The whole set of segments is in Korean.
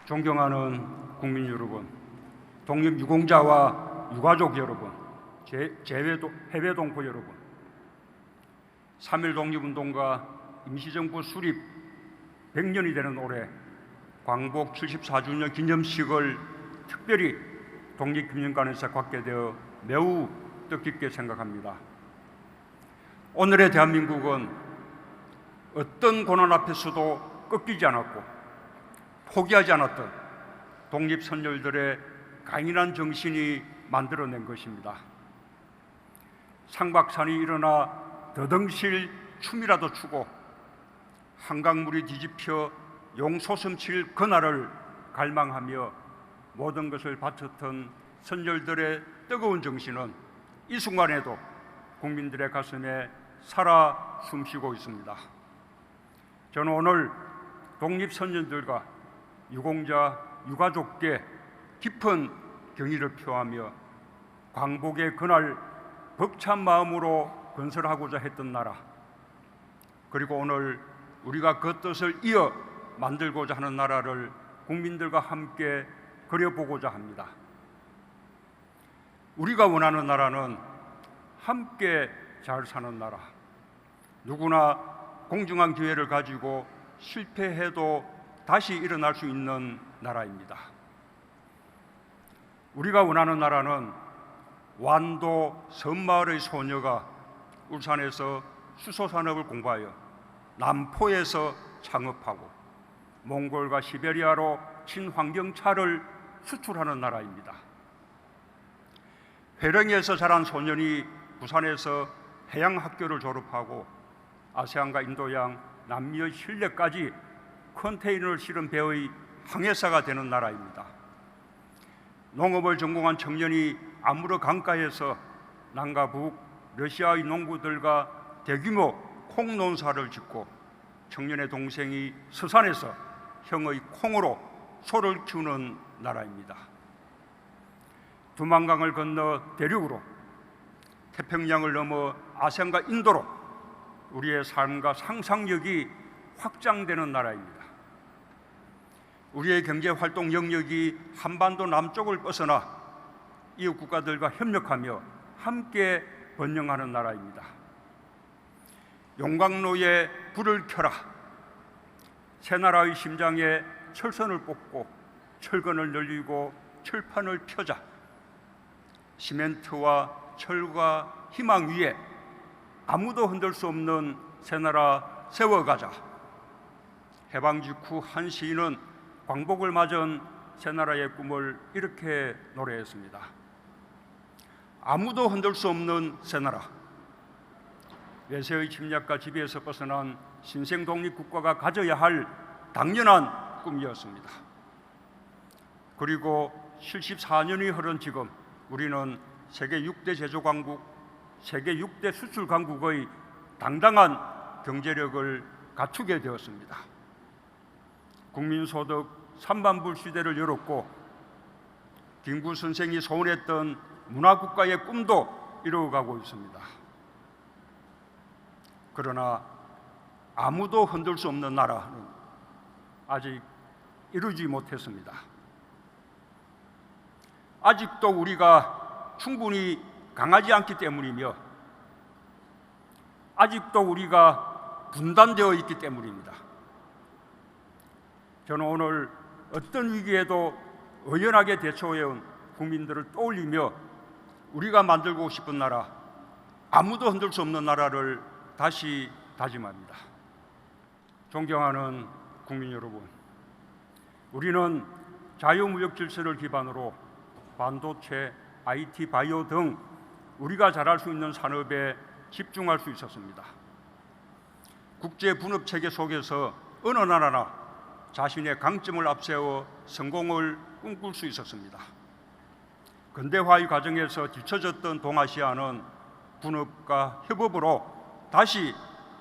존경하는 국민 여러분, 독립유공자와 유가족 여러분, 해외 동포 여러분, 3.1 독립운동과 임시정부 수립 100년이 되는 올해 광복 74주년 기념식을 특별히 독립기념관에서 갖게 되어 매우 뜻깊게 생각합니다. 오늘의 대한민국은 어떤 고난 앞에서도 꺾이지 않았고 포기하지 않았던 독립선열들의 강인한 정신이 만들어낸 것입니다. 상박산이 일어나 더덩실 춤이라도 추고 한강물이 뒤집혀 용솟음칠 그날을 갈망하며 모든 것을 바쳤던 선열들의 뜨거운 정신은 이 순간에도 국민들의 가슴에 살아 숨쉬고 있습니다. 저는 오늘 독립선열들과 유공자, 유가족께 깊은 경의를 표하며 광복의 그날 벅찬 마음으로 건설하고자 했던 나라, 그리고 오늘 우리가 그 뜻을 이어 만들고자 하는 나라를 국민들과 함께 그려보고자 합니다. 우리가 원하는 나라는 함께 잘 사는 나라, 누구나 공정한 기회를 가지고 실패해도 다시 일어날 수 있는 나라입니다. 우리가 원하는 나라는 완도 섬마을의 소녀가 울산에서 수소산업을 공부하여 남포에서 창업하고 몽골과 시베리아로 친환경차를 수출하는 나라입니다. 회령에서 자란 소년이 부산에서 해양학교를 졸업하고 아세안과 인도양, 남미의 신뢰까지 컨테이너를 실은 배의 항해사가 되는 나라입니다. 농업을 전공한 청년이 아무르 강가에서 남과 북 러시아의 농부들과 대규모 콩 논사를 짓고 청년의 동생이 서산에서 형의 콩으로 소를 키우는 나라입니다. 두만강을 건너 대륙으로, 태평양을 넘어 아세안과 인도로 우리의 삶과 상상력이 확장되는 나라입니다. 우리의 경제활동 영역이 한반도 남쪽을 벗어나 이웃 국가들과 협력하며 함께 번영하는 나라입니다. 용광로에 불을 켜라, 새나라의 심장에 철선을 뽑고 철근을 늘리고 철판을 펴자, 시멘트와 철과 희망 위에 아무도 흔들 수 없는 새나라 세워가자. 해방 직후 한 시인은 광복을 맞은 새나라의 꿈을 이렇게 노래했습니다. 아무도 흔들 수 없는 새나라, 외세의 침략과 지배에서 벗어난 신생 독립국가가 가져야 할 당연한 꿈이었습니다. 그리고 74년이 흐른 지금 우리는 세계 6대 제조강국, 세계 6대 수출강국의 당당한 경제력을 갖추게 되었습니다. 국민소득 3만불 시대를 열었고 김구 선생이 소원했던 문화국가의 꿈도 이루어가고 있습니다. 그러나 아무도 흔들 수 없는 나라는 아직 이루지 못했습니다. 아직도 우리가 충분히 강하지 않기 때문이며 아직도 우리가 분단되어 있기 때문입니다. 저는 오늘 어떤 위기에도 의연하게 대처해온 국민들을 떠올리며 우리가 만들고 싶은 나라, 아무도 흔들 수 없는 나라를 다시 다짐합니다. 존경하는 국민 여러분, 우리는 자유무역 질서를 기반으로 반도체, IT, 바이오 등 우리가 잘할 수 있는 산업에 집중할 수 있었습니다. 국제 분업 체계 속에서 어느 나라나 자신의 강점을 앞세워 성공을 꿈꿀 수 있었습니다. 근대화의 과정에서 뒤처졌던 동아시아는 분업과 협업으로 다시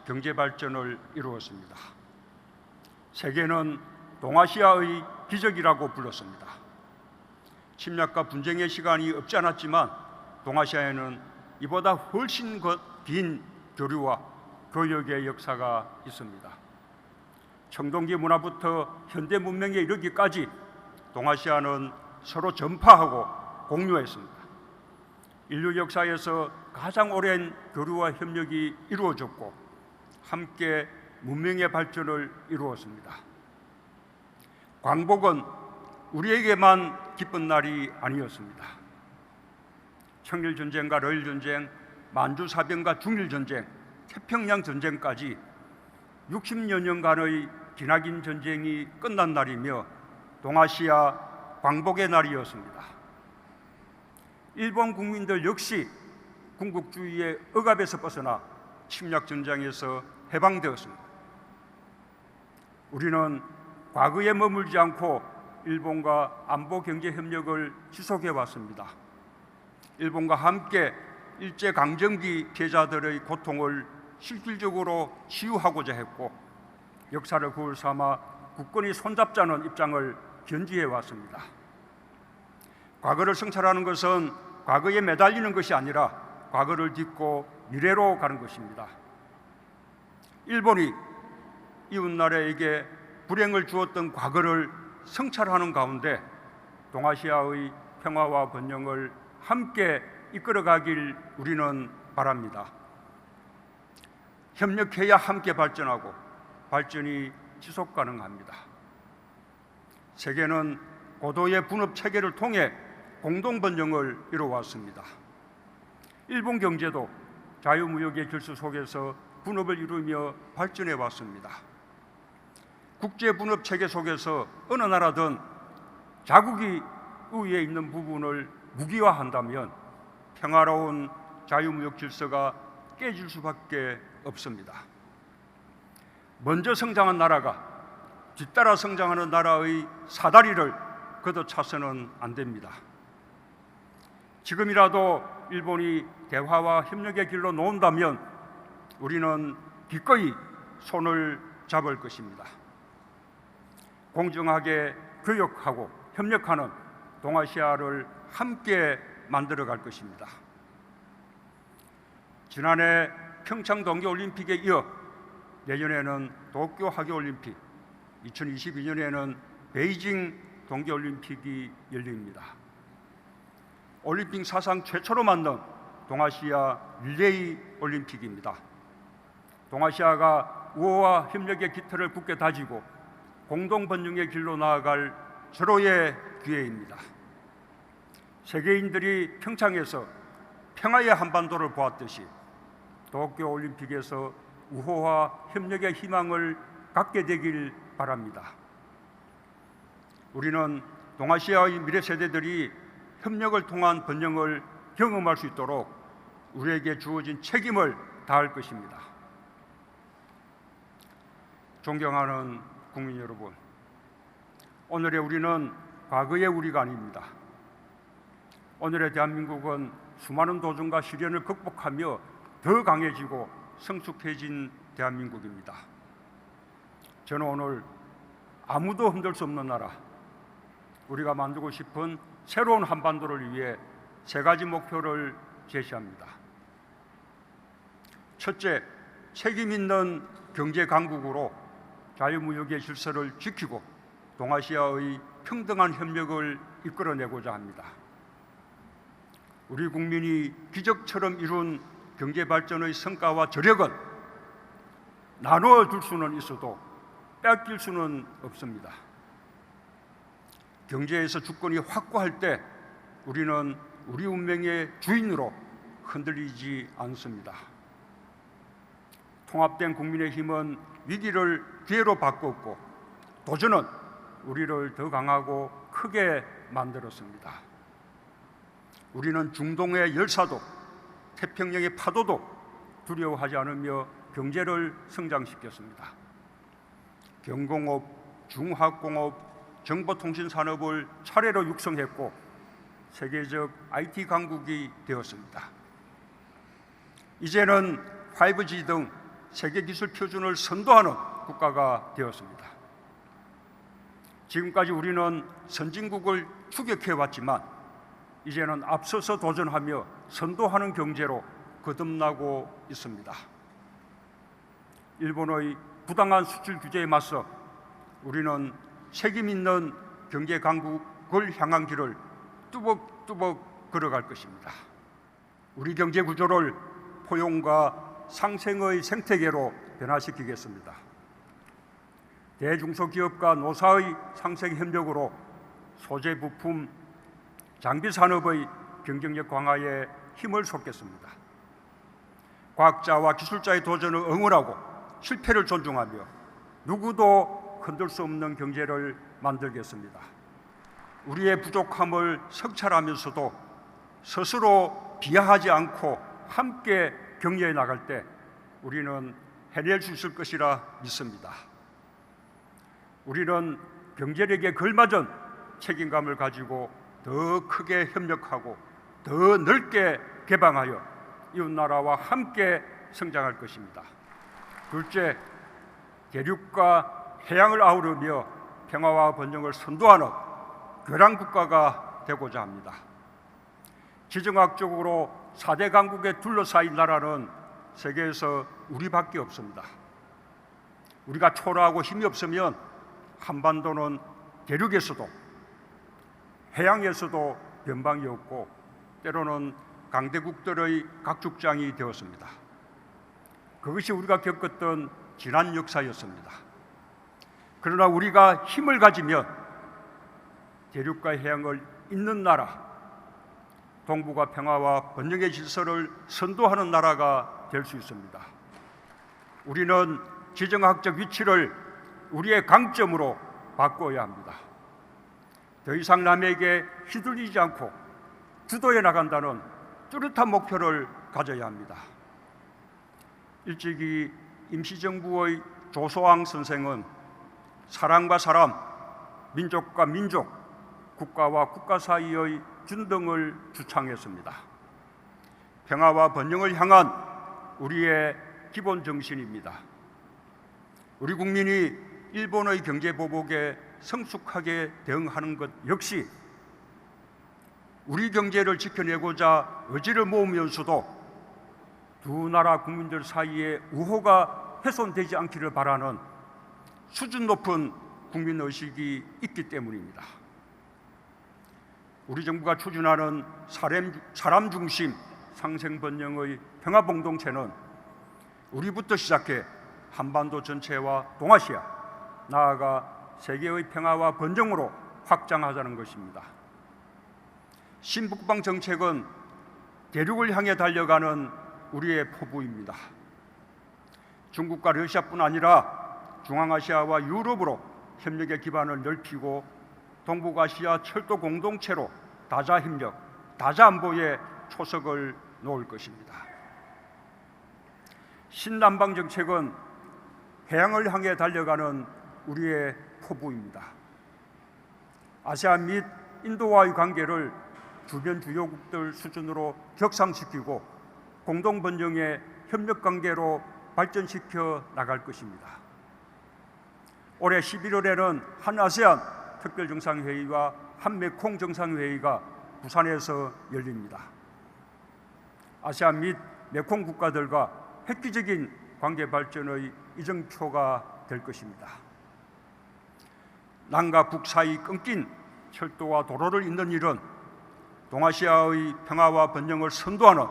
경제 발전을 이루었습니다. 세계는 동아시아의 기적이라고 불렀습니다. 침략과 분쟁의 시간이 없지 않았지만 동아시아에는 이보다 훨씬 긴 교류와 교역의 역사가 있습니다. 청동기 문화부터 현대 문명에 이르기까지 동아시아는 서로 전파하고 공유했습니다. 인류 역사에서 가장 오랜 교류와 협력이 이루어졌고 함께 문명의 발전을 이루었습니다. 광복은 우리에게만 기쁜 날이 아니었습니다. 청일전쟁과 러일전쟁, 만주사변과 중일전쟁, 태평양전쟁까지 60여 년간의 기나긴 전쟁이 끝난 날이며 동아시아 광복의 날이었습니다. 일본 국민들 역시 군국주의의 억압에서 벗어나 침략전장에서 해방되었습니다. 우리는 과거에 머물지 않고 일본과 안보 경제 협력을 지속해 왔습니다. 일본과 함께 일제강점기 피해자들의 고통을 실질적으로 치유하고자 했고 역사를 거울 삼아 국권이 손잡자는 입장을 견지해 왔습니다. 과거를 성찰하는 것은 과거에 매달리는 것이 아니라 과거를 딛고 미래로 가는 것입니다. 일본이 이웃나라에게 불행을 주었던 과거를 성찰하는 가운데 동아시아의 평화와 번영을 함께 이끌어가길 우리는 바랍니다. 협력해야 함께 발전하고 발전이 지속 가능합니다. 세계는 고도의 분업 체계를 통해 공동 번영을 이루어왔습니다. 일본 경제도 자유무역의 질서 속에서 분업을 이루며 발전해 왔습니다. 국제 분업 체계 속에서 어느 나라든 자국이 우위에 있는 부분을 무기화한다면 평화로운 자유무역 질서가 깨질 수밖에 없습니다. 먼저 성장한 나라가 뒤따라 성장하는 나라의 사다리를 걷어차서는 안 됩니다. 지금이라도 일본이 대화와 협력의 길로 놓은다면 우리는 기꺼이 손을 잡을 것입니다. 공정하게 교역하고 협력하는 동아시아를 함께 만들어갈 것입니다. 지난해 평창 동계올림픽에 이어 내년에는 도쿄 하계올림픽, 2022년에는 베이징 동계올림픽이 열립니다. 올림픽 사상 최초로 만든 동아시아 릴레이 올림픽입니다. 동아시아가 우호와 협력의 깃털을 굳게 다지고 공동 번영의 길로 나아갈 절호의 기회입니다. 세계인들이 평창에서 평화의 한반도를 보았듯이 도쿄올림픽에서 우호와 협력의 희망을 갖게 되길 바랍니다. 우리는 동아시아의 미래 세대들이 협력을 통한 번영을 경험할 수 있도록 우리에게 주어진 책임을 다할 것입니다. 존경하는 국민 여러분, 오늘의 우리는 과거의 우리가 아닙니다. 오늘의 대한민국은 수많은 도전과 시련을 극복하며 더 강해지고 성숙해진 대한민국입니다. 저는 오늘 아무도 흔들 수 없는 나라, 우리가 만들고 싶은 새로운 한반도를 위해 세 가지 목표를 제시합니다. 첫째, 책임 있는 경제 강국으로 자유무역의 질서를 지키고 동아시아의 평등한 협력을 이끌어내고자 합니다. 우리 국민이 기적처럼 이룬 경제 발전의 성과와 저력은 나누어 줄 수는 있어도 뺏길 수는 없습니다. 경제에서 주권이 확고할 때 우리는 우리 운명의 주인으로 흔들리지 않습니다. 통합된 국민의힘은 위기를 기회로 바꿨고 도전은 우리를 더 강하고 크게 만들었습니다. 우리는 중동의 열사도 태평양의 파도도 두려워하지 않으며 경제를 성장시켰습니다. 경공업, 중화공업, 정보통신산업을 차례로 육성했고 세계적 IT 강국이 되었습니다. 이제는 5G 등 세계 기술 표준을 선도하는 국가가 되었습니다. 지금까지 우리는 선진국을 추격해왔지만 이제는 앞서서 도전하며 선도하는 경제로 거듭나고 있습니다. 일본의 부당한 수출 규제에 맞서 우리는 책임 있는 경제 강국을 향한 길을 뚜벅뚜벅 걸어갈 것입니다. 우리 경제 구조를 포용과 상생의 생태계로 변화시키겠습니다. 대중소기업과 노사의 상생 협력으로 소재 부품, 장비 산업의 경쟁력 강화에 힘을 쏟겠습니다. 과학자와 기술자의 도전을 응원하고 실패를 존중하며 누구도 흔들 수 없는 경제를 만들겠습니다. 우리의 부족함을 성찰하면서도 스스로 비하하지 않고 함께 격려해 나갈 때 우리는 해낼 수 있을 것이라 믿습니다. 우리는 경제력에 걸맞은 책임감을 가지고 더 크게 협력하고 더 넓게 개방하여 이웃나라와 함께 성장할 것입니다. 둘째, 대륙과 해양을 아우르며 평화와 번영을 선도하는 교량국가가 되고자 합니다. 지정학적으로 4대 강국에 둘러싸인 나라는 세계에서 우리밖에 없습니다. 우리가 초라하고 힘이 없으면 한반도는 대륙에서도 해양에서도 변방이 없고 때로는 강대국들의 각축장이 되었습니다. 그것이 우리가 겪었던 지난 역사였습니다. 그러나 우리가 힘을 가지면 대륙과 해양을 잇는 나라, 동북아 평화와 번영의 질서를 선도하는 나라가 될 수 있습니다. 우리는 지정학적 위치를 우리의 강점으로 바꿔야 합니다. 더 이상 남에게 휘둘리지 않고 주도해 나간다는 뚜렷한 목표를 가져야 합니다. 일찍이 임시정부의 조소왕 선생은 사람과 사람, 민족과 민족, 국가와 국가 사이의 균등을 주창했습니다. 평화와 번영을 향한 우리의 기본 정신입니다. 우리 국민이 일본의 경제 보복에 성숙하게 대응하는 것 역시 우리 경제를 지켜내고자 의지를 모으면서도 두 나라 국민들 사이에 우호가 훼손되지 않기를 바라는 수준 높은 국민의식이 있기 때문입니다. 우리 정부가 추진하는 사람 중심 상생번영의 평화공동체는 우리부터 시작해 한반도 전체와 동아시아, 나아가 세계의 평화와 번영으로 확장하자는 것입니다. 신북방 정책은 대륙을 향해 달려가는 우리의 포부입니다. 중국과 러시아뿐 아니라 중앙아시아와 유럽으로 협력의 기반을 넓히고 동북아시아 철도 공동체로 다자협력, 다자안보에 초석을 놓을 것입니다. 신남방 정책은 해양을 향해 달려가는 우리의 포부입니다. 아세안 및 인도와의 관계를 주변 주요국들 수준으로 격상시키고 공동번영의 협력관계로 발전시켜 나갈 것입니다. 올해 11월에는 한 아세안 특별정상회의와 한 메콩 정상회의가 부산에서 열립니다. 아세안 및 메콩 국가들과 획기적인 관계 발전의 이정표가 될 것입니다. 남과 북 사이 끊긴 철도와 도로를 잇는 일은 동아시아의 평화와 번영을 선도하는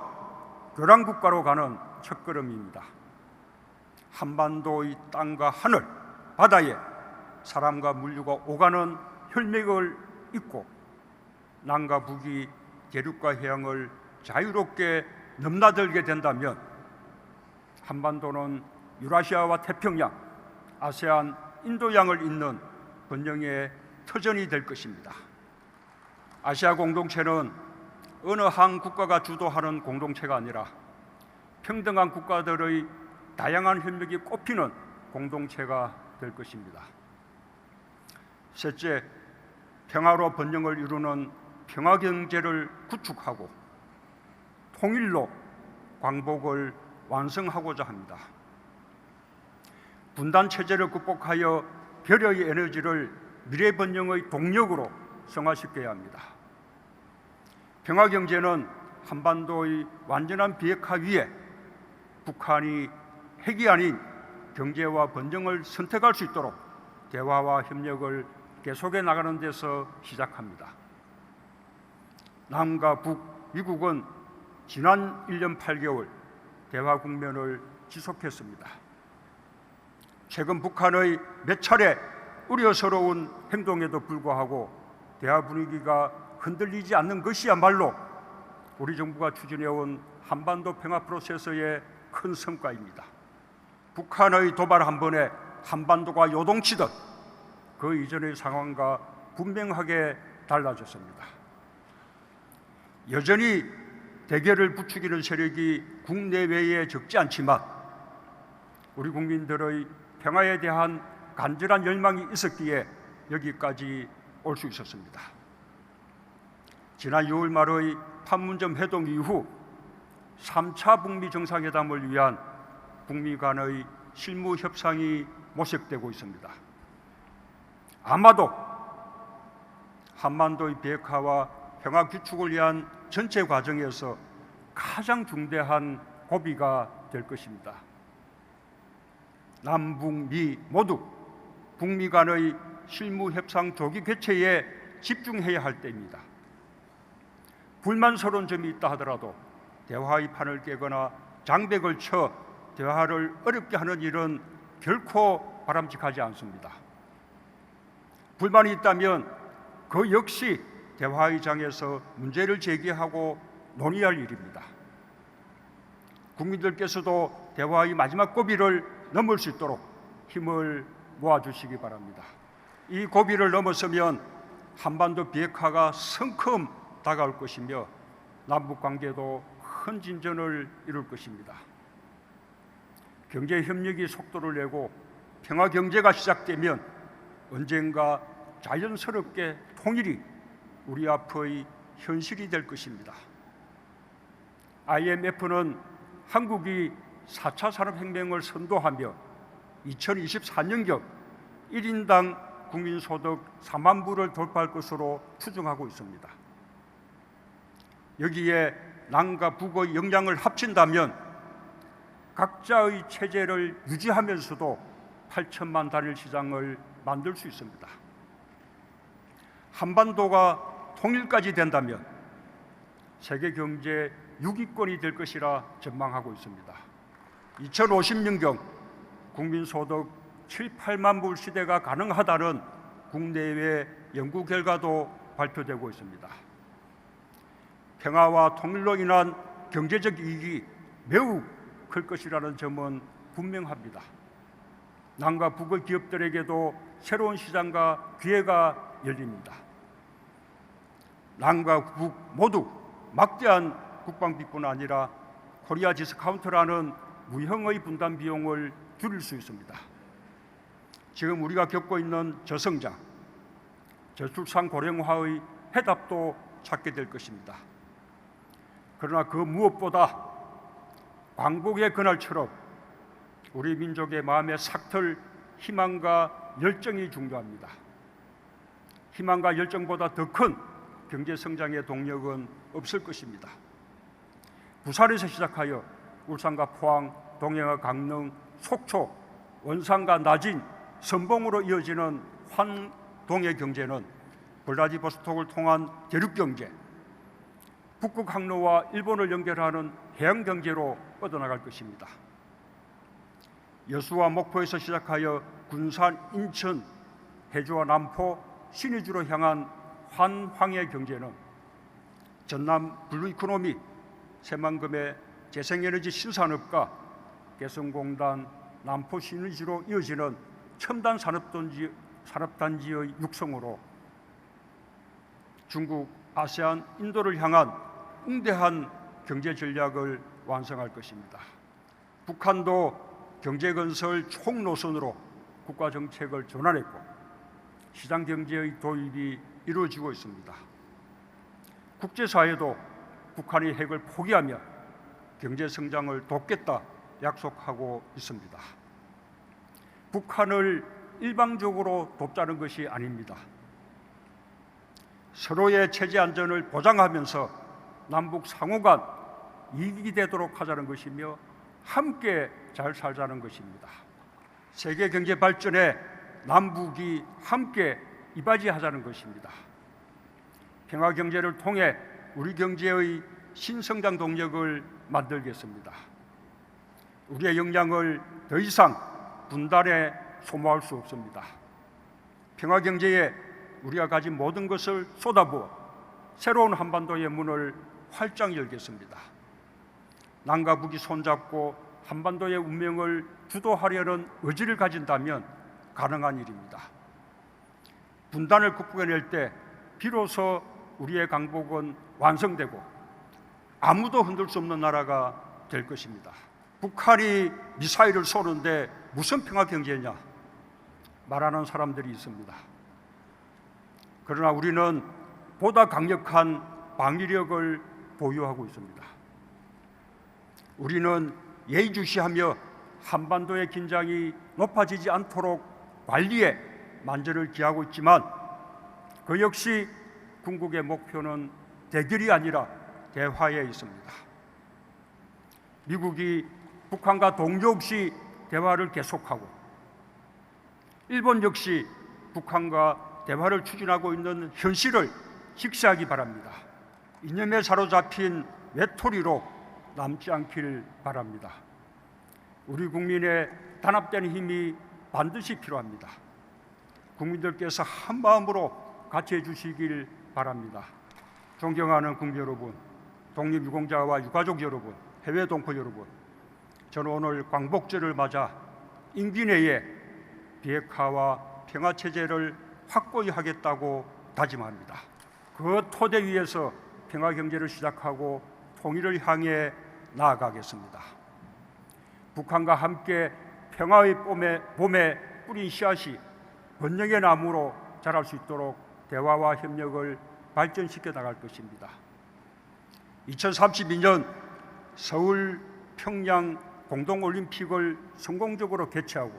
교량국가로 가는 첫걸음입니다. 한반도의 땅과 하늘, 바다에 사람과 물류가 오가는 혈맥을 잇고 남과 북이 대륙과 해양을 자유롭게 넘나들게 된다면 한반도는 유라시아와 태평양, 아세안, 인도양을 잇는 번영의 터전이 될 것입니다. 아시아 공동체는 어느 한 국가가 주도하는 공동체가 아니라 평등한 국가들의 다양한 협력이 꽃피는 공동체가 될 것입니다. 셋째, 평화로 번영을 이루는 평화경제를 구축하고 통일로 광복을 완성하고자 합니다. 분단체제를 극복하여 결여의 에너지를 미래 번영의 동력으로 성화시켜야 합니다. 평화경제는 한반도의 완전한 비핵화 위에 북한이 핵이 아닌 경제와 번영을 선택할 수 있도록 대화와 협력을 계속해 나가는 데서 시작합니다. 남과 북, 미국은 지난 1년 8개월 대화 국면을 지속했습니다. 최근 북한의 몇 차례 우려스러운 행동에도 불구하고 대화 분위기가 흔들리지 않는 것이야말로 우리 정부가 추진해온 한반도 평화 프로세스의 큰 성과입니다. 북한의 도발 한 번에 한반도가 요동치듯 그 이전의 상황과 분명하게 달라졌습니다. 여전히 대결을 부추기는 세력이 국내외에 적지 않지만 우리 국민들의 평화에 대한 간절한 열망이 있었기에 여기까지 올 수 있었습니다. 지난 6월 말의 판문점 회동 이후 3차 북미 정상회담을 위한 북미 간의 실무 협상이 모색되고 있습니다. 아마도 한반도의 비핵화와 평화 구축을 위한 전체 과정에서 가장 중대한 고비가 될 것입니다. 남북미 모두 북미 간의 실무 협상 조기 개최에 집중해야 할 때입니다. 불만스러운 점이 있다 하더라도 대화의 판을 깨거나 장벽을 쳐 대화를 어렵게 하는 일은 결코 바람직하지 않습니다. 불만이 있다면 그 역시 대화의 장에서 문제를 제기하고 논의할 일입니다. 국민들께서도 대화의 마지막 고비를 넘을 수 있도록 힘을 모아주시기 바랍니다. 이 고비를 넘어서면 한반도 비핵화가 성큼 다가올 것이며 남북관계도 큰 진전을 이룰 것입니다. 경제협력이 속도를 내고 평화경제가 시작되면 언젠가 자연스럽게 통일이 우리 앞의 현실이 될 것입니다. IMF는 한국이 4차 산업혁명을 선도하며 2024년경 1인당 국민소득 4만 불을 돌파할 것으로 추정하고 있습니다. 여기에 남과 북의 역량을 합친다면 각자의 체제를 유지하면서도 8천만 단일 시장을 만들 수 있습니다. 한반도가 통일까지 된다면 세계 경제 6위권이 될 것이라 전망하고 있습니다. 2050년경 국민소득 7, 8만 불 시대가 가능하다는 국내외 연구 결과도 발표되고 있습니다. 평화와 통일로 인한 경제적 이익이 매우 클 것이라는 점은 분명합니다. 남과 북의 기업들에게도 새로운 시장과 기회가 열립니다. 남과 북 모두 막대한 국방비뿐 아니라 코리아 디스카운트라는 무형의 분담 비용을 줄일 수 있습니다. 지금 우리가 겪고 있는 저성장, 저출산 고령화의 해답도 찾게 될 것입니다. 그러나 그 무엇보다 광복의 그날처럼 우리 민족의 마음에 삭틀 희망과 열정이 중요합니다. 희망과 열정보다 더 큰 경제 성장의 동력은 없을 것입니다. 부산에서 시작하여 울산과 포항, 동해와 강릉, 속초, 원산과 나진, 선봉으로 이어지는 환동의 경제는 블라디보스톡을 통한 대륙 경제, 북극 항로와 일본을 연결하는 해양 경제로 뻗어나갈 것입니다. 여수와 목포에서 시작하여 군산, 인천, 해주와 남포, 신의주로 향한 환황의 경제는 전남 블루 이코노미, 새만금의 재생에너지 신산업과 개성공단, 남포 신의주로 이어지는 첨단 산업단지의 육성으로 중국, 아세안, 인도를 향한 웅대한 경제 전략을 완성할 것입니다. 북한도 경제건설 총노선으로 국가정책을 전환했고 시장경제의 도입이 이루어지고 있습니다. 국제사회도 북한이 핵을 포기하면 경제성장을 돕겠다 약속하고 있습니다. 북한을 일방적으로 돕자는 것이 아닙니다. 서로의 체제 안전을 보장하면서 남북 상호간 이익이 되도록 하자는 것이며 함께 잘 살자는 것입니다. 세계 경제 발전에 남북이 함께 이바지하자는 것입니다. 평화 경제를 통해 우리 경제의 신성장 동력을 만들겠습니다. 우리의 역량을 더 이상 분단에 소모할 수 없습니다. 평화 경제에 우리가 가진 모든 것을 쏟아부어 새로운 한반도의 문을 활짝 열겠습니다. 남과 북이 손잡고 한반도의 운명을 주도하려는 의지를 가진다면 가능한 일입니다. 분단을 극복해낼 때 비로소 우리의 강복은 완성되고 아무도 흔들 수 없는 나라가 될 것입니다. 북한이 미사일을 쏘는데 무슨 평화 경제냐 말하는 사람들이 있습니다. 그러나 우리는 보다 강력한 방위력을 보유하고 있습니다. 우리는 예의주시하며 한반도의 긴장이 높아지지 않도록 관리에 만전을 기하고 있지만 그 역시 궁극의 목표는 대결이 아니라 대화에 있습니다. 미국이 북한과 동조 없이 대화를 계속하고 일본 역시 북한과 대화를 추진하고 있는 현실을 직시하기 바랍니다. 이념에 사로잡힌 외톨이로 남지 않길 바랍니다. 우리 국민의 단합된 힘이 반드시 필요합니다. 국민들께서 한 마음으로 같이 해주시길 바랍니다. 존경하는 국민 여러분, 독립유공자와 유가족 여러분, 해외 동포 여러분, 저는 오늘 광복절을 맞아 임기 내에 비핵화와 평화체제를 확고히 하겠다고 다짐합니다. 그 토대 위에서 평화경제를 시작하고 통일을 향해 나아가겠습니다. 북한과 함께 평화의 봄에 뿌린 씨앗이 번영의 나무로 자랄 수 있도록 대화와 협력을 발전시켜 나갈 것입니다. 2032년 서울 평양 공동올림픽을 성공적으로 개최하고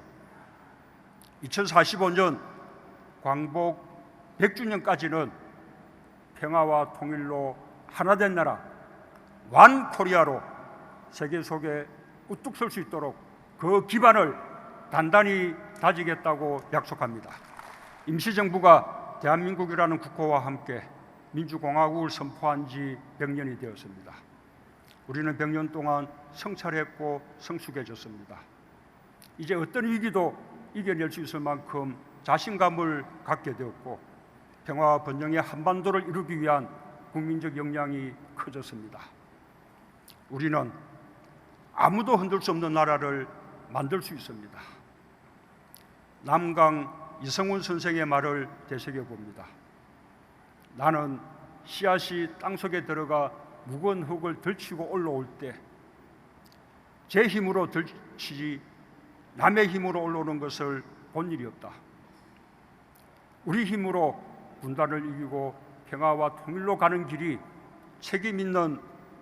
2045년 광복 100주년까지는 평화와 통일로 하나된 나라 완 코리아로 세계 속에 우뚝 설 수 있도록 그 기반을 단단히 다지겠다고 약속합니다. 임시정부가 대한민국이라는 국호와 함께 민주공화국을 선포한 지 100년이 되었습니다. 우리는 100년 동안 성찰했고 성숙해졌습니다. 이제 어떤 위기도 이겨낼 수 있을 만큼 자신감을 갖게 되었고 평화와 번영의 한반도를 이루기 위한 국민적 역량이 커졌습니다. 우리는 아무도 흔들 수 없는 나라를 만들 수 있습니다. 남강 이성훈 선생의 말을 되새겨봅니다. 나는 씨앗이 땅속에 들어가 무거운 흙을 들치고 올라올 때 제 힘으로 들치지 남의 힘으로 올라오는 것을 본 일이 없다. 우리 힘으로 분단을 이기고 평화와 통일로 가는 길이 책임 있는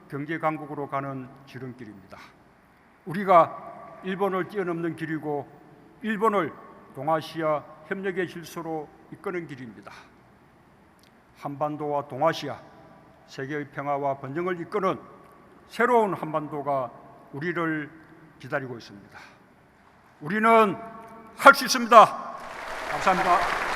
경제 강국으로 가는 지름길입니다. 우리가 일본을 뛰어넘는 길이고 일본을 동아시아 협력의 질서로 이끄는 길입니다. 한반도와 동아시아, 세계의 평화와 번영을 이끄는 새로운 한반도가 우리를 기다리고 있습니다. 우리는 할 수 있습니다. 감사합니다.